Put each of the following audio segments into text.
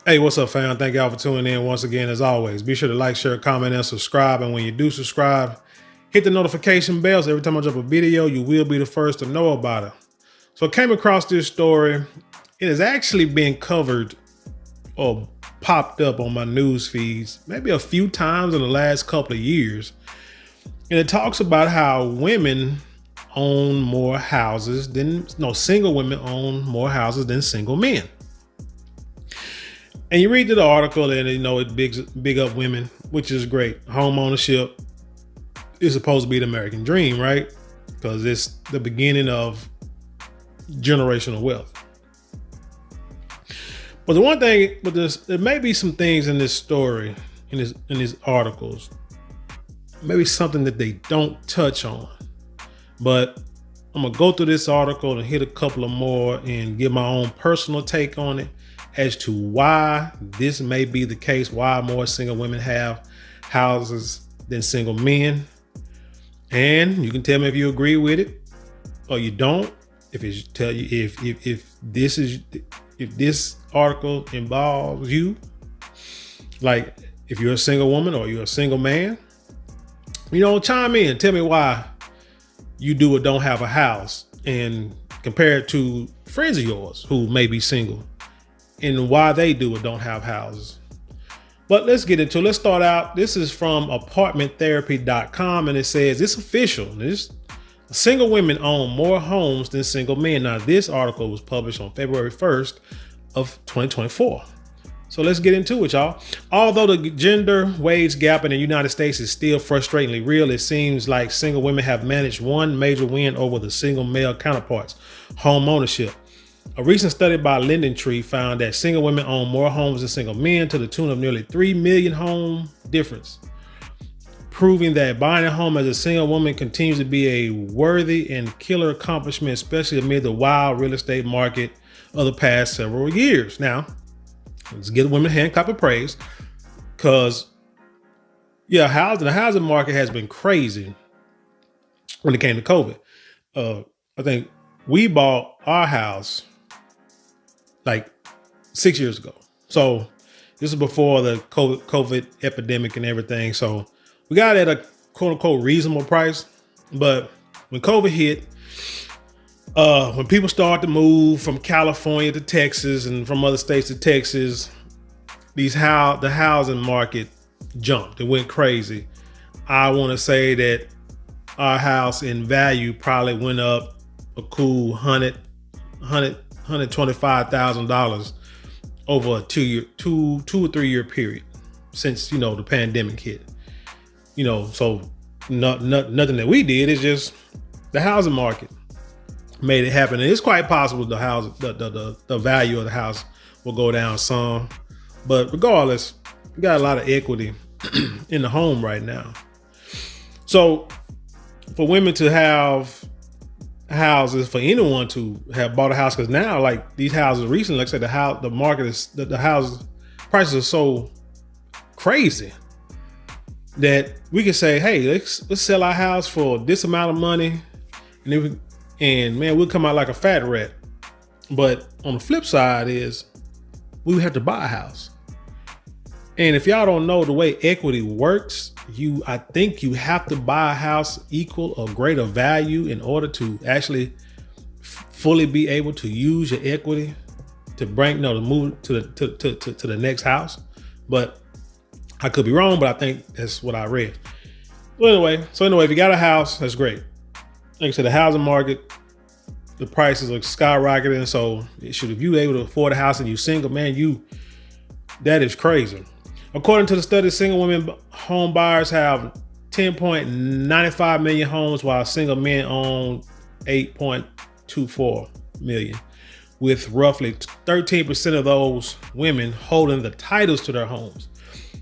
Hey, what's up, fam? Thank y'all for tuning in once again. As always, be sure to like, share, comment, and subscribe. And when you do subscribe, hit the notification bell so every time I drop a video, you will be the first to know about it. So I came across this story. It has actually been covered or popped up on my news feeds maybe a few times in the last couple of years. And it talks about how women own more houses than, single women own more houses than single men. And you read the article and it big up women, which is great. Home ownership is supposed to be the American dream, right? Because it's the beginning of generational wealth. But the one thing with this, there may be some things in this story, in these articles, maybe something that they don't touch on. But I'm gonna go through this article and hit a couple of more and give my own personal take on it as to why this may be the case, why more single women have houses than single men. And you can tell me if you agree with it or you don't. If this article involves you, like if you're a single woman or you're a single man, chime in, tell me why you do or don't have a house, and compare it to friends of yours who may be single and why they do or don't have houses. But let's get into it. Let's start out. This is from apartmenttherapy.com, and it says it's official. Single women own more homes than single men. Now, this article was published on February 1st of 2024. So let's get into it, y'all. Although the gender wage gap in the United States is still frustratingly real, it seems like single women have managed one major win over the single male counterparts: home ownership. A recent study by LendingTree found that single women own more homes than single men, to the tune of nearly 3 million home difference, proving that buying a home as a single woman continues to be a worthy and killer accomplishment, especially amid the wild real estate market of the past several years. Now, let's give women a hand clap of praise, because the housing market has been crazy when it came to COVID. I think we bought our house like 6 years ago. So this is before the COVID epidemic and everything. So we got it at a quote unquote reasonable price. But when COVID hit, when people started to move from California to Texas and from other states to Texas, the housing market jumped. It went crazy. I want to say that our house in value probably went up a cool $125,000 over a 2 or 3 year period since the pandemic hit. So nothing that we did. It's just the housing market made it happen. And it's quite possible the value of the house will go down some, but regardless, we got a lot of equity in the home right now. So for women to have houses, for anyone to have bought a house, because now, like, these houses recently, like I said, the house prices are so crazy that we can say, hey, let's sell our house for this amount of money, and man, we'll come out like a fat rat. But on the flip side is we would have to buy a house. And if y'all don't know the way equity works, I think you have to buy a house equal or greater value in order to actually fully be able to use your equity to move to the next house. But I could be wrong, but I think that's what I read. So anyway, if you got a house, that's great. Like I said, the housing market, the prices are skyrocketing. So if you able to afford a house and you single, man, that is crazy. According to the study, single women home buyers have 10.95 million homes, while single men own 8.24 million, with roughly 13% of those women holding the titles to their homes,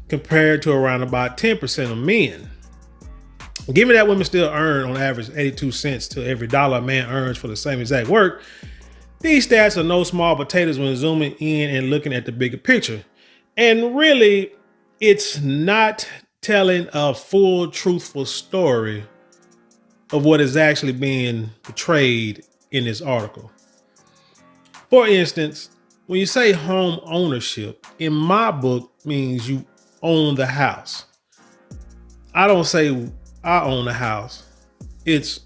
compared to around about 10% of men. Given that women still earn on average 82 cents to every dollar a man earns for the same exact work, these stats are no small potatoes when zooming in and looking at the bigger picture. And really, it's not telling a full, truthful story of what is actually being portrayed in this article. For instance, when you say home ownership, in my book means you own the house. I don't say I own the house. It's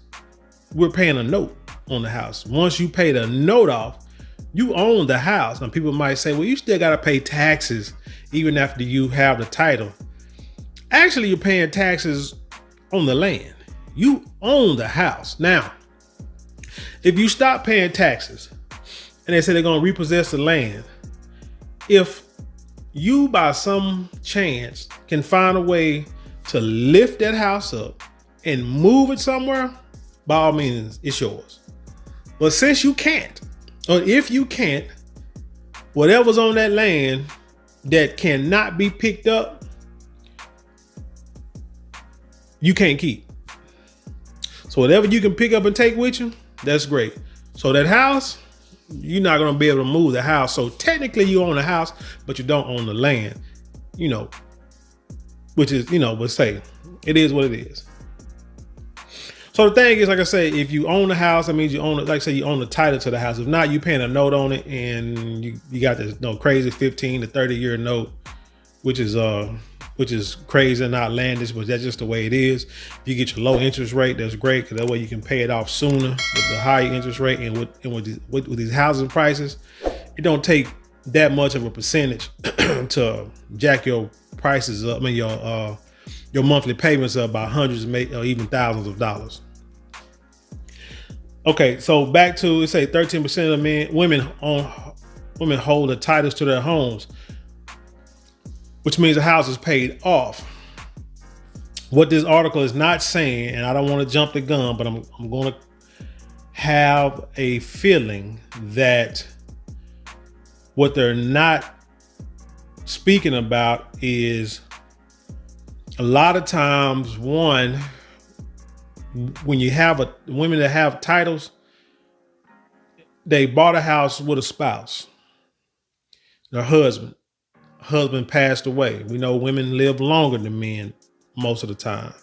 we're paying a note on the house. Once you pay the note off, you own the house. Now people might say, well, you still got to pay taxes even after you have the title. Actually, you're paying taxes on the land. You own the house. Now, if you stop paying taxes and they say they're going to repossess the land, if you by some chance can find a way to lift that house up and move it somewhere, by all means, it's yours. But since you can't, or if you can't, whatever's on that land that cannot be picked up, you can't keep. So whatever you can pick up and take with you, that's great. So that house, you're not going to be able to move the house. So technically you own the house, but you don't own the land, which is, but say it is what it is. So the thing is, like I say, if you own the house, that means you own it. Like I say, you own the title to the house. If not, you paying a note on it, and you got this crazy 15 to 30 year note, which is crazy and outlandish, but that's just the way it is. If you get your low interest rate, that's great, because that way you can pay it off sooner. With the higher interest rate and with these housing prices, it don't take that much of a percentage to jack your prices up. I mean your monthly payments up by hundreds or even thousands of dollars. Okay, so back to, say 13% of women hold the titles to their homes, which means the house is paid off. What this article is not saying, and I don't want to jump the gun, but I'm going to have a feeling that what they're not speaking about is a lot of times, one, when you have women that have titles, they bought a house with a spouse, their husband passed away. We know women live longer than men most of the time.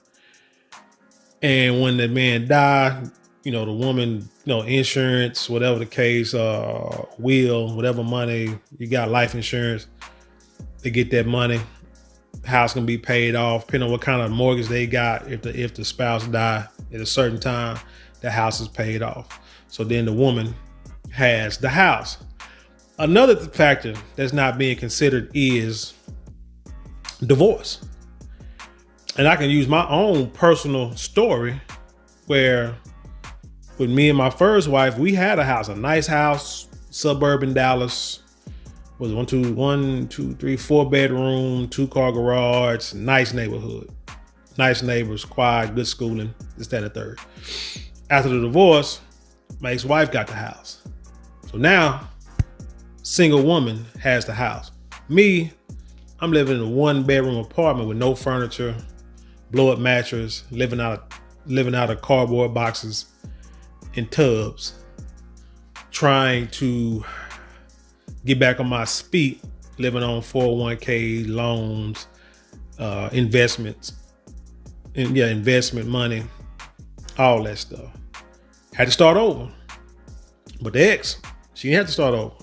And when the man died, the woman, insurance, whatever the case, will, whatever money, you got life insurance, they get that money. House can be paid off, depending on what kind of mortgage they got. If the spouse died at a certain time, the house is paid off. So then the woman has the house. Another factor that's not being considered is divorce. And I can use my own personal story where with me and my first wife, we had a house, a nice house, suburban Dallas. Was 4 bedroom, 2-car garage, nice neighborhood, nice neighbors, quiet, good schooling, this, that, and the third. After the divorce, my ex-wife got the house. So now, single woman has the house. Me, I'm living in a 1-bedroom apartment with no furniture, blow-up mattress, living out of cardboard boxes and tubs, trying to get back on my feet, living on 401k loans, investments, and investment money, all that stuff. Had to start over. But the ex, she didn't have to start over.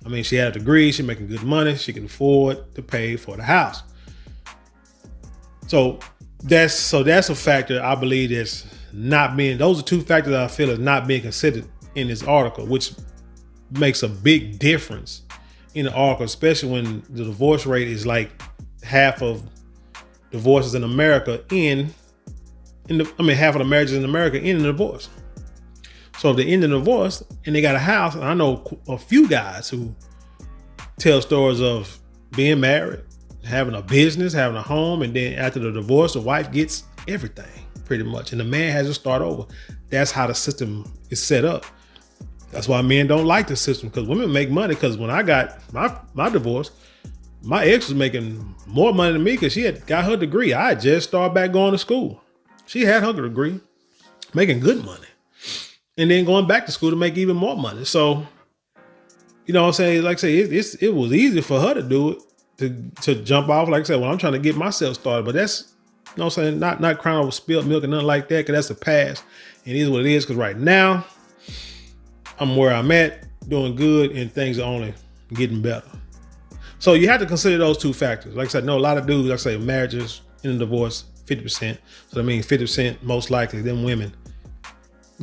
I mean, she had a degree, she making good money, she can afford to pay for the house. So that's a factor I believe those are two factors that I feel is not being considered in this article, which makes a big difference in the article, especially when the divorce rate is like half of divorces in America half of the marriages in America end in divorce. So if they end in divorce and they got a house, and I know a few guys who tell stories of being married, having a business, having a home, and then after the divorce, the wife gets everything pretty much, and the man has to start over. That's how the system is set up. That's why men don't like the system, because women make money. Because when I got my divorce, my ex was making more money than me because she had got her degree. I had just started back going to school. She had her degree, making good money, and then going back to school to make even more money. So, what I'm saying? Like I say, it was easy for her to do it, to jump off. Like I said, well, I'm trying to get myself started, but that's, I'm saying, not crying over spilled milk and nothing like that, because that's the past. It is what it is, because right now, I'm where I'm at, doing good, and things are only getting better. So you have to consider those two factors. Like I said, no, a lot of dudes, like I say, marriages in a divorce, 50%. So that means 50% most likely them women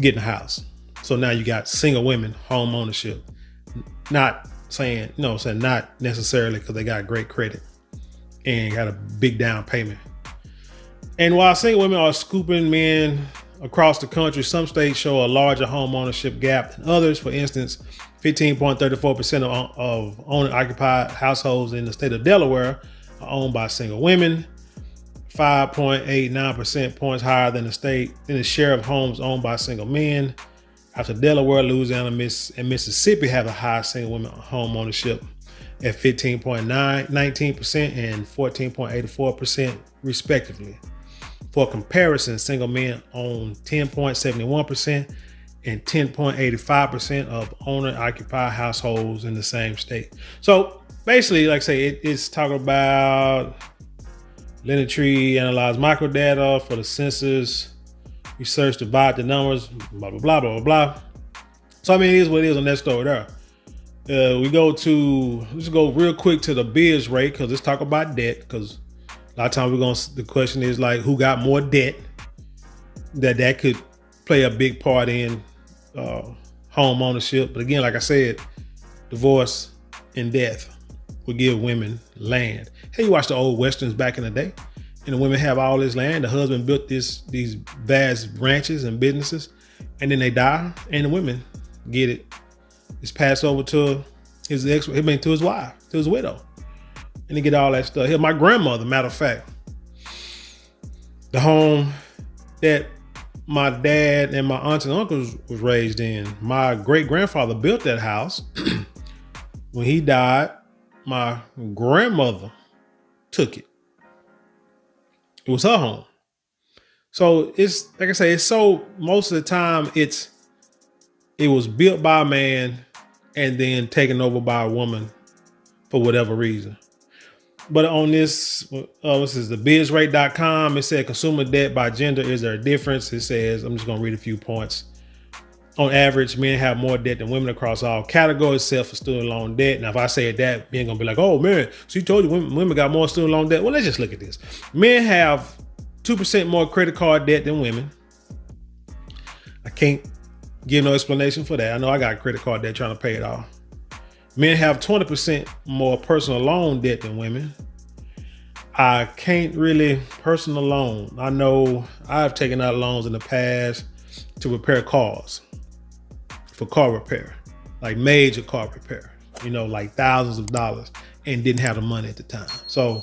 getting a house. So now you got single women, home ownership. Not saying, not necessarily because they got great credit and got a big down payment. And while single women are scooping men across the country, some states show a larger home ownership gap than others. For instance, 15.34% of owner-occupied households in the state of Delaware are owned by single women, 5.89% points higher than the share of homes owned by single men. After Delaware, Louisiana, and Mississippi have a high single women home ownership at 15.19% and 14.84% respectively. For comparison, single men own 10.71% and 10.85% of owner-occupied households in the same state. So basically, like I say, it's talking about Linear Tree analyzed microdata for the census, research, divide the numbers, blah, blah, blah, blah, blah. So, I mean, it is what it is on that story there. Let's go real quick to the biz rate, because let's talk about debt, because a lot of times the question is like, who got more debt? That could play a big part in home ownership. But again, like I said, divorce and death would give women land. Hey, you watch the old Westerns back in the day, and the women have all this land. The husband built these vast ranches and businesses, and then they die, and the women get it. It's passed over to to his wife, to his widow. And they get all that stuff. Here, my grandmother, matter of fact, the home that my dad and my aunts and uncles was raised in, my great grandfather built that house. When he died, my grandmother took it. It was her home. So it's like I say, it's so most of the time it was built by a man and then taken over by a woman for whatever reason. But on this is the bizrate.com. It said consumer debt by gender. Is there a difference? It says, I'm just going to read a few points. On average, men have more debt than women across all categories, except for student loan debt. Now, if I say that, men going to be like, oh man, so you told you women got more student loan debt. Well, let's just look at this. Men have 2% more credit card debt than women. I can't give no explanation for that. I know I got credit card debt trying to pay it off. Men have 20% more personal loan debt than women. I can't really personal loan. I know I've taken out loans in the past to repair cars, for car repair, like major car repair, like thousands of dollars, and didn't have the money at the time. So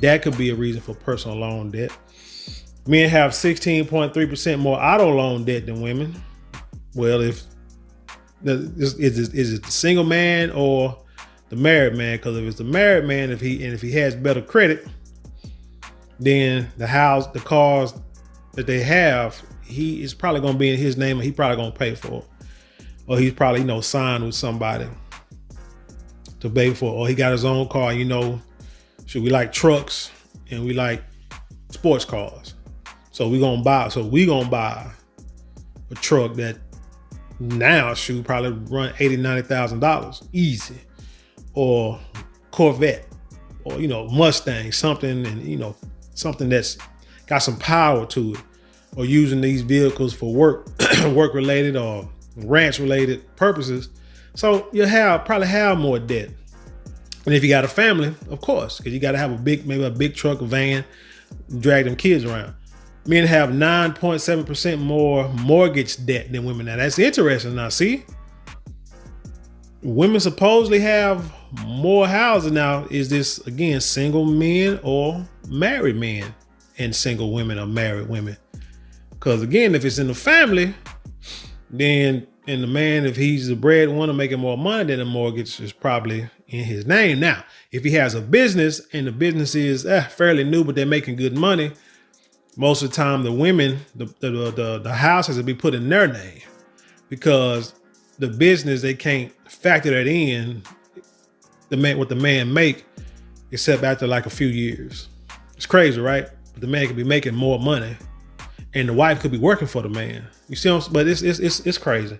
that could be a reason for personal loan debt. Men have 16.3% more auto loan debt than women. Well, is it the single man or the married man? Because if it's the married man, if he has better credit, then the cars that they have, he is probably going to be in his name, and he probably going to pay for it. Or he's probably, signed with somebody to pay for it. Or he got his own car, should we like trucks and we like sports cars. So we gonna buy a truck that now should probably run $80,000, $90,000 easy. Or Corvette, or Mustang, something, and something that's got some power to it. Or using these vehicles for work related or ranch related purposes. So you'll probably have more debt. And if you got a family, of course, because you got to have maybe a big truck, a van, drag them kids around. Men have 9.7% more mortgage debt than women. Now that's interesting. Now see, women supposedly have more houses. Now, is this again single men or married men and single women or married women? Because again, if it's in the family, then the man, if he's the breadwinner making more money, then the mortgage is probably in his name. Now, if he has a business and the business is fairly new, but they're making good money, most of the time the women, the house has to be put in their name, because the business, they can't factor that in what the man make, except after like a few years. It's crazy, right? But the man could be making more money, and the wife could be working for the man. You see, but it's crazy.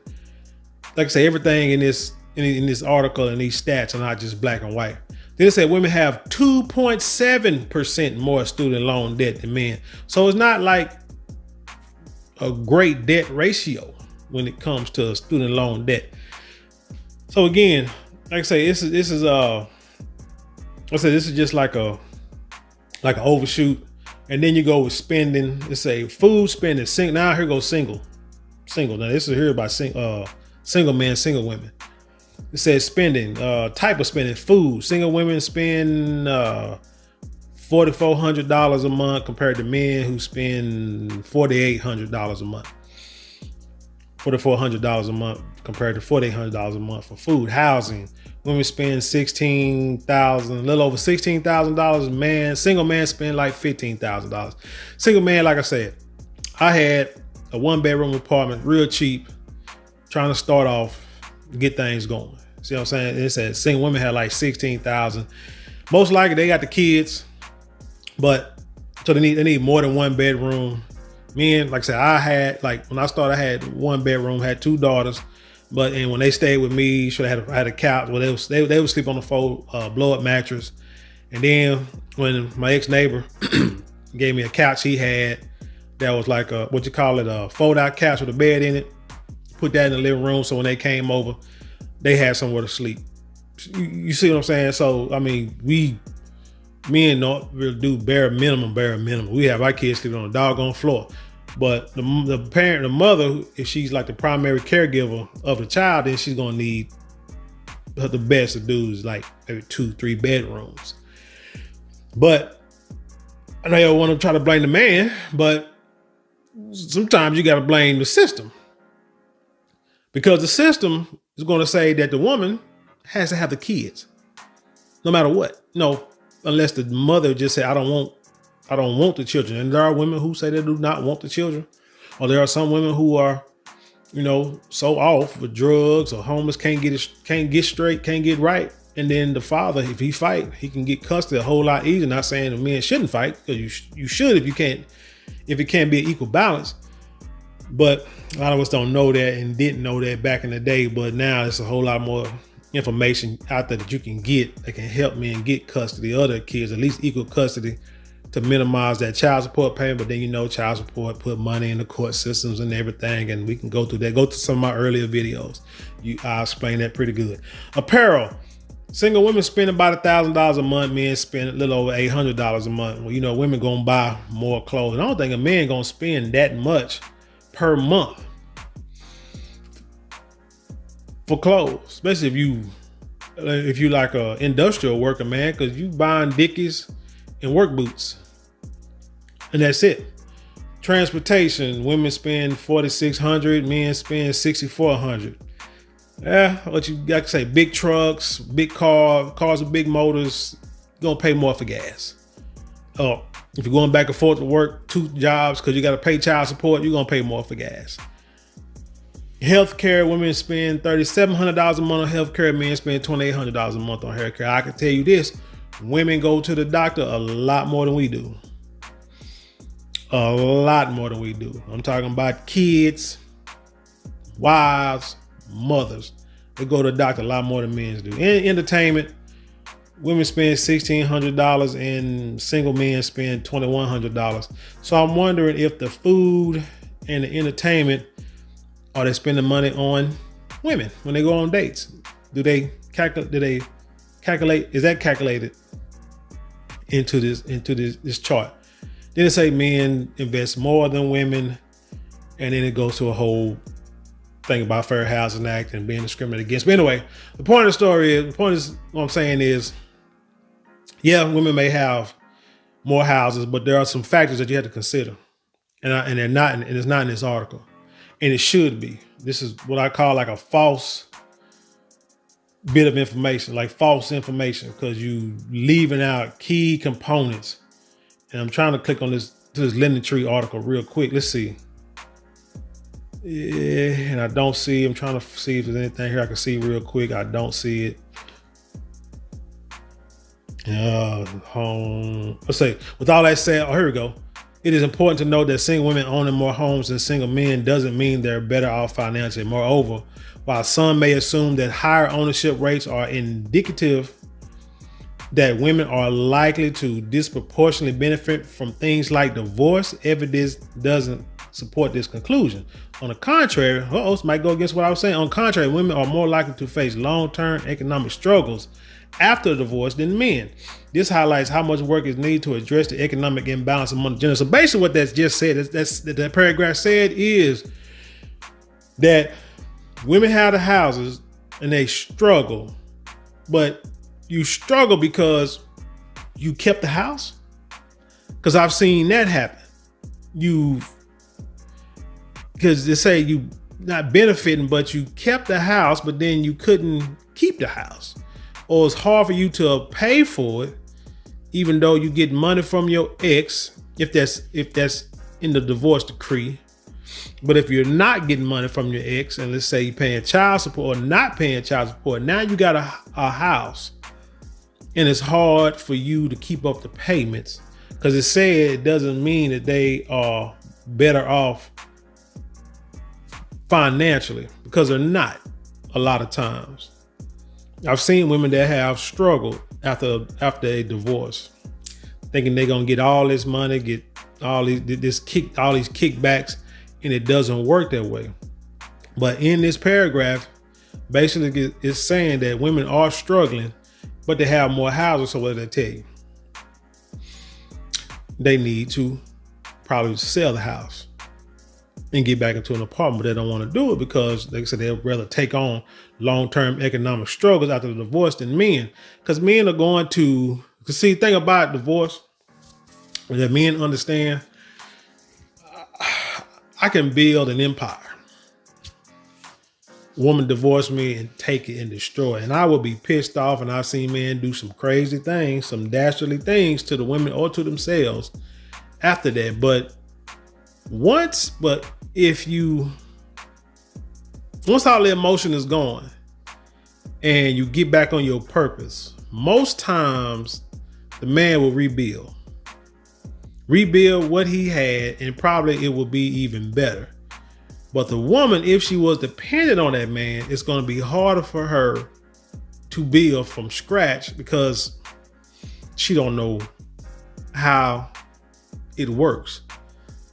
Like I say, everything in this in this article, and these stats are not just black and white. Then it said women have 2.7% more student loan debt than men. So it's not like a great debt ratio when it comes to student loan debt. So again, like I say, this is just like an overshoot. And then you go with spending. Let's say food spending. Now here goes single. Now this is here about single men, single women. It says spending, type of spending. Food. Single women spend $4,400 a month compared to men who spend $4,800 a month. $4,400 a month compared to $4,800 a month for food. Housing. Women spend a little over $16,000. Single man spend like $15,000. Single man, like I said, I had a 1-bedroom apartment, real cheap, trying to start off, get things going. See what I'm saying? It said single women had like $16,000. Most likely they got the kids, but so they need more than 1 bedroom. Men, like I said, I had, like when I started, I had 1 bedroom, had 2 daughters. And when they stayed with me, I had a couch. Well, they would sleep on the blow up mattress. And then when my ex neighbor gave me a couch he had that was like a fold out couch with a bed in it. Put that in the living room, so when they came over, they had somewhere to sleep. You see what I'm saying? So I mean, men don't really do bare minimum. We have our kids sleeping on the doggone floor. But the mother, if she's like the primary caregiver of the child, then she's gonna need the best to do is like maybe 2-3 bedrooms. But I know y'all want to try to blame the man, but sometimes you got to blame the system, because the system is going to say that the woman has to have the kids, no matter what. No, unless the mother just say, I don't want the children. And there are women who say they do not want the children. Or there are some women who are, so off with drugs or homeless, can't get straight, can't get right. And then the father, if he fight, he can get custody a whole lot easier. Not saying the men shouldn't fight, because you should if it can't be an equal balance. But a lot of us don't know that and didn't know that back in the day. But now there's a whole lot more information out there that you can get that can help men get custody of their kids, at least equal custody, to minimize that child support payment. But then, child support put money in the court systems and everything. And we can go through that. Go to some of my earlier videos. I'll explain that pretty good. Apparel. Single women spend about $1,000 a month. Men spend a little over $800 a month. Well, women gonna buy more clothes. And I don't think a man gonna spend that much per month for clothes, especially if you like a industrial worker, man, because you buying Dickies and work boots, and that's it. Transportation, women spend $4,600, men spend $6,400. Yeah, what you got to say? Big trucks, big cars with big motors, you're gonna pay more for gas. Oh, if you're going back and forth to work 2 jobs because you got to pay child support, you're gonna pay more for gas. Healthcare, women spend $3,700 a month on healthcare, men spend $2,800 a month on healthcare. I can tell you this: women go to the doctor a lot more than we do. A lot more than we do. I'm talking about kids, wives, mothers. They go to the doctor a lot more than men do. In entertainment, women spend $1,600 and single men spend $2,100. So I'm wondering if the food and the entertainment, are they spending money on women when they go on dates? Do they calculate? Is that calculated into this chart? Then it say men invest more than women, and then it goes to a whole thing about Fair Housing Act and being discriminated against. But anyway, the point is, what I'm saying is, yeah, women may have more houses, but there are some factors that you have to consider, and they're not, and it's not in this article, and it should be. This is what I call like a false bit of information, like false information, because you leaving out key components. And I'm trying to click on this Lending Tree article real quick. Let's see. Yeah, and I don't see. I'm trying to see if there's anything here I can see real quick. I don't see it. Home. Let's say, with all that said, here we go. It is important to note that single women owning more homes than single men doesn't mean they're better off financially. Moreover, while some may assume that higher ownership rates are indicative that women are likely to disproportionately benefit from things like divorce, evidence doesn't support this conclusion. On the contrary, this might go against what I was saying. On the contrary, women are more likely to face long-term economic struggles after a divorce than men. This highlights how much work is needed to address the economic imbalance among the genders. So basically what that's just said, that paragraph said is that women have the houses and they struggle, but you struggle because you kept the house. Because I've seen that happen. Because they say you not benefiting, but you kept the house, but then you couldn't keep the house. Or it's hard for you to pay for it, even though you get money from your ex, if that's in the divorce decree. But if you're not getting money from your ex, and let's say you're paying child support or not paying child support, now you got a house, and it's hard for you to keep up the payments. Because it said it doesn't mean that they are better off financially, because they're not a lot of times. I've seen women that have struggled after a divorce, thinking they're gonna get all this money, get all these kickbacks, and it doesn't work that way. But in this paragraph, basically it's saying that women are struggling, but they have more houses. So what do they tell you? They need to probably sell the house and get back into an apartment, but they don't want to do it because, like I said, they'd rather take on long-term economic struggles after the divorce than men. Because men are going to, see, the thing about divorce is that men understand, I can build an empire. Woman divorce me and take it and destroy it. And I will be pissed off, and I've seen men do some crazy things, some dastardly things to the women or to themselves after that. But once all the emotion is gone and you get back on your purpose, most times the man will rebuild what he had, and probably it will be even better. But the woman, if she was dependent on that man, it's going to be harder for her to build from scratch because she don't know how it works.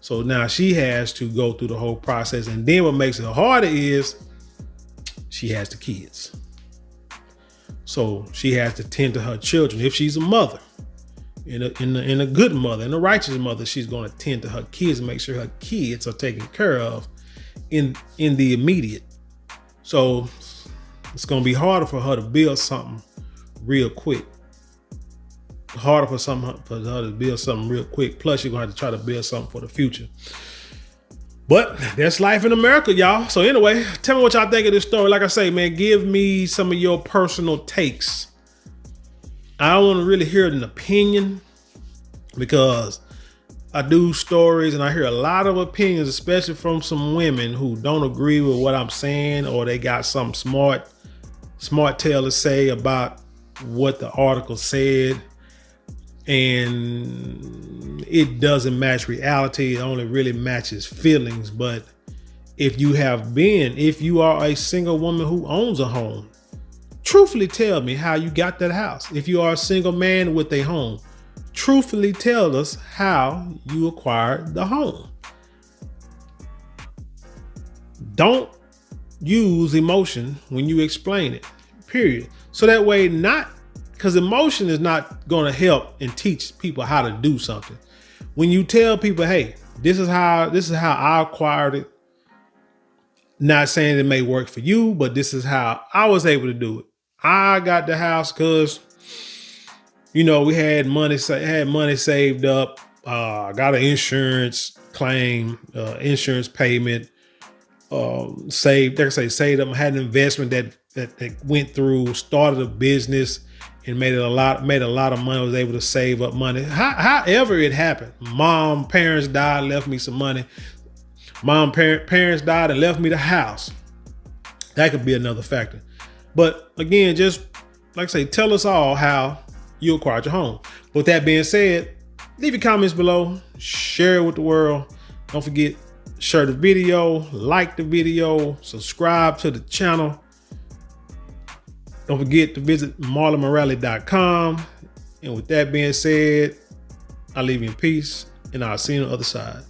So now she has to go through the whole process. And then what makes it harder is she has the kids. So she has to tend to her children. If she's a mother, in a good mother, in a righteous mother, she's going to tend to her kids and make sure her kids are taken care of in the immediate. So it's going to be harder for her to build something real quick. Harder for her to build something real quick. Plus, you're going to have to try to build something for the future. But that's life in America, y'all. So anyway, tell me what y'all think of this story. Like I say, man, give me some of your personal takes. I don't want to really hear an opinion, because I do stories and I hear a lot of opinions, especially from some women who don't agree with what I'm saying, or they got some smart tale to say about what the article said, and it doesn't match reality. It only really matches feelings. But if you are a single woman who owns a home, truthfully tell me how you got that house. If you are a single man with a home, truthfully tell us how you acquired the home. Don't use emotion when you explain it, period. So that way, because emotion is not going to help and teach people how to do something. When you tell people, hey, this is how I acquired it. Not saying it may work for you, but this is how I was able to do it. I got the house because, we had money saved up. Got an insurance claim, insurance payment, saved up. I had an investment that went through, started a business and made a lot of money. I was able to save up money. However it happened. Parents died, left me some money. Parents died and left me the house. That could be another factor. But again, just like I say, tell us all how you acquired your home. With that being said, Leave your comments below. Share it with the world. Don't forget, share the video, like the video, subscribe to the channel. Don't forget to visit marlonmorale.com. And with that being said, I leave you in peace, and I'll see you on the other side.